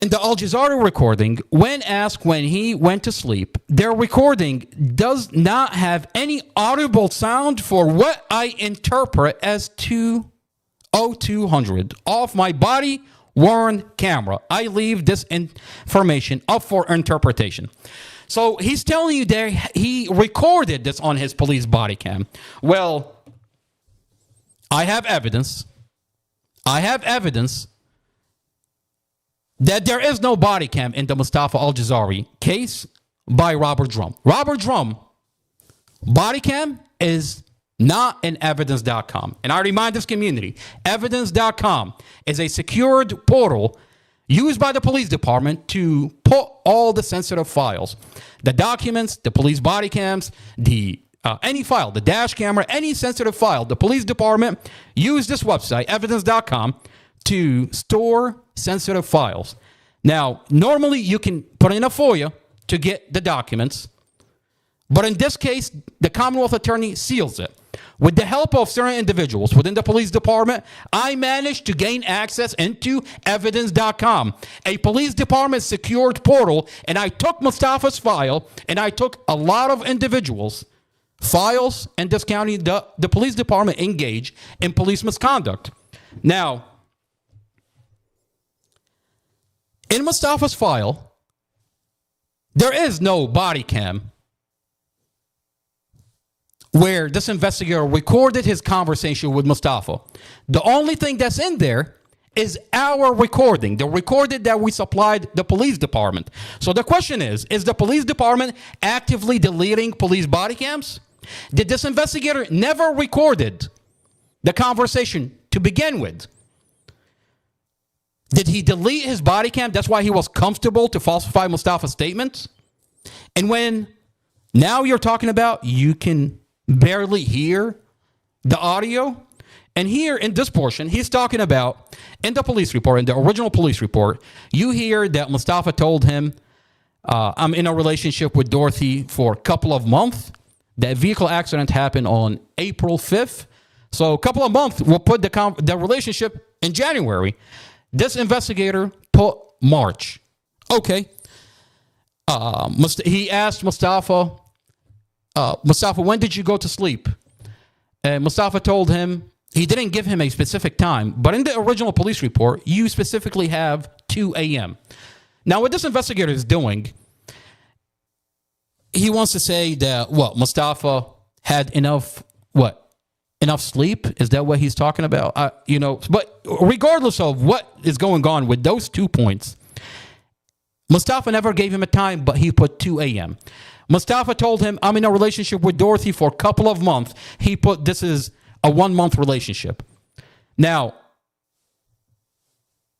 In the Aljazairi recording, when asked when he went to sleep, their recording does not have any audible sound for what I interpret as 20200 off my body-worn camera. I leave this information up for interpretation. So he's telling you there he recorded this on his police body cam. Well, I have evidence that there is no body cam in the Mustafa Aljazairi case by Robert Drumm. Robert Drumm, body cam is not in evidence.com. And I remind this community, evidence.com is a secured portal used by the police department to put all the sensitive files, the documents, the police body cams, any file, the dash camera, any sensitive file. The police department use this website, evidence.com, to store sensitive files. Now, normally you can put in a FOIA to get the documents, but in this case, the Commonwealth Attorney seals it. With the help of certain individuals within the police department, I managed to gain access into evidence.com, a police department secured portal, and I took Mustafa's file, and I took a lot of individuals' files in this county. The police department engaged in police misconduct. Now, in Mustafa's file, there is no body cam where this investigator recorded his conversation with Mustafa. The only thing that's in there is our recording, the recording that we supplied the police department. So the question is the police department actively deleting police body cams? Did this investigator never recorded the conversation to begin with? Did he delete his body cam? That's why he was comfortable to falsify Mustafa's statements. And when now you're talking about you can barely hear the audio. And here in this portion, he's talking about in the police report, in the original police report, you hear that Mustafa told him, I'm in a relationship with Dorothy for a couple of months. That vehicle accident happened on April 5th. So a couple of months, we'll put the relationship in January. This investigator put March. Okay. He asked Mustafa, when did you go to sleep? And Mustafa told him, he didn't give him a specific time, but in the original police report, you specifically have 2 a.m. Now, what this investigator is doing, he wants to say that, Mustafa had enough sleep? Is that what he's talking about? But regardless of what is going on with those 2 points, Mustafa never gave him a time, but he put 2 a.m. Mustafa told him, I'm in a relationship with Dorothy for a couple of months. He put, this is a 1 month relationship. Now,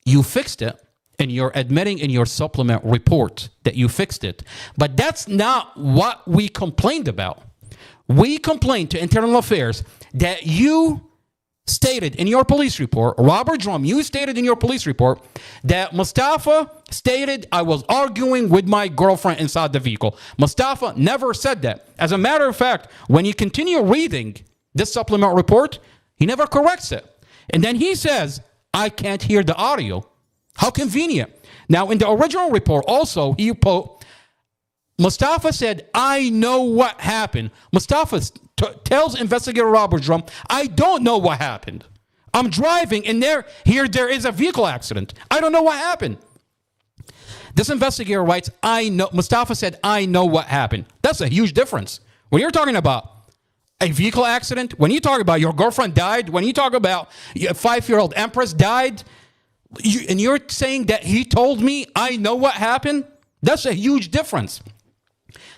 you fixed it, and you're admitting in your supplement report that you fixed it. But that's not what we complained about. We complained to Internal Affairs that you stated in your police report, Robert Drumm, you stated in your police report that Mustafa stated I was arguing with my girlfriend inside the vehicle. Mustafa never said that. As a matter of fact, when you continue reading this supplement report, he never corrects it. And then he says, I can't hear the audio. How convenient. Now, in the original report also, he put, Mustafa said, I know what happened. Mustafa tells Investigator Robert Drumm, I don't know what happened. I'm driving and there is a vehicle accident. I don't know what happened. This investigator writes, I know. Mustafa said, I know what happened. That's a huge difference. When you're talking about a vehicle accident, when you talk about your girlfriend died, when you talk about a 5-year-old Empress died, and you're saying that he told me I know what happened, that's a huge difference.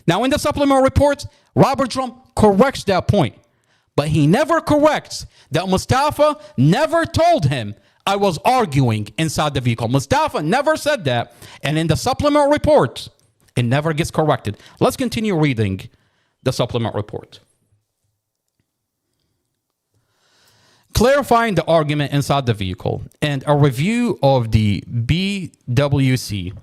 Now, in the supplemental reports, Robert Drumm corrects that point, but he never corrects that Mustafa never told him I was arguing inside the vehicle. Mustafa never said that, and in the supplemental report, it never gets corrected. Let's continue reading the supplemental report. Clarifying the argument inside the vehicle and a review of the BWC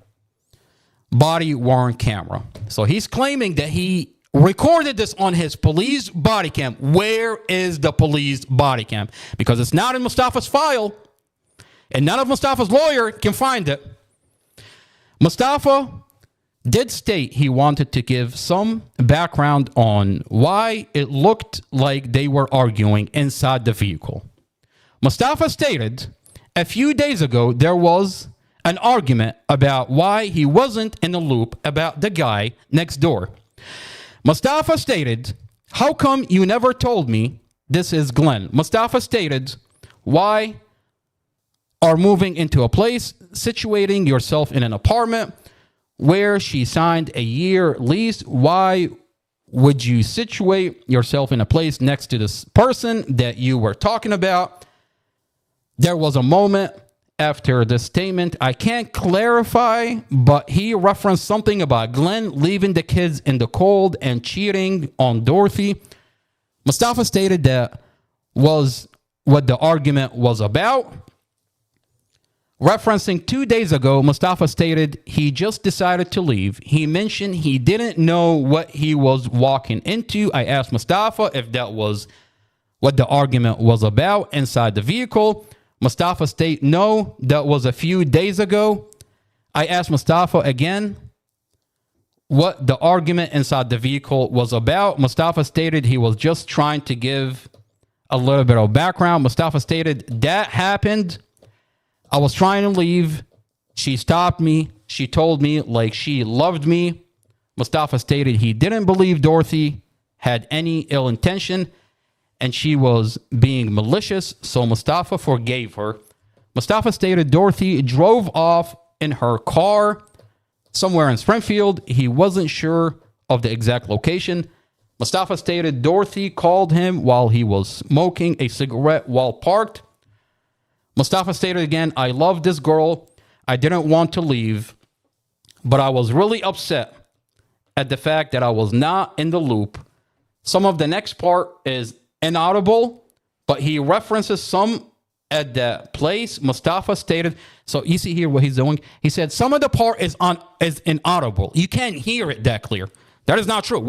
body-worn camera. So he's claiming that he recorded this on his police body cam. Where is the police body cam? Because it's not in Mustafa's file, and none of Mustafa's lawyer can find it. Mustafa did state he wanted to give some background on why it looked like they were arguing inside the vehicle. Mustafa stated a few days ago there was an argument about why he wasn't in the loop about the guy next door. Mustafa stated, "How come you never told me this is Glenn?" Mustafa stated, "Why are moving into a place, situating yourself in an apartment where she signed a year lease? Why would you situate yourself in a place next to this person that you were talking about?" There was a moment after this statement, I can't clarify, but he referenced something about Glenn leaving the kids in the cold and cheating on Dorothy. Mustafa stated that was what the argument was about. Referencing 2 days ago, Mustafa stated he just decided to leave. He mentioned he didn't know what he was walking into. I asked Mustafa if that was what the argument was about inside the vehicle. Mustafa stated, no, that was a few days ago. I asked Mustafa again what the argument inside the vehicle was about. Mustafa stated he was just trying to give a little bit of background. Mustafa stated, that happened. I was trying to leave. She stopped me. She told me like she loved me. Mustafa stated he didn't believe Dorothy had any ill intention and she was being malicious, so Mustafa forgave her. Mustafa stated Dorothy drove off in her car somewhere in Springfield. He wasn't sure of the exact location. Mustafa stated Dorothy called him while he was smoking a cigarette while parked. Mustafa stated again, I love this girl. I didn't want to leave, but I was really upset at the fact that I was not in the loop. Some of the next part is inaudible, but he references some at the place. Mustafa stated, so you see here what he's doing. He said some of the part is inaudible. You can't hear it that clear. That is not true.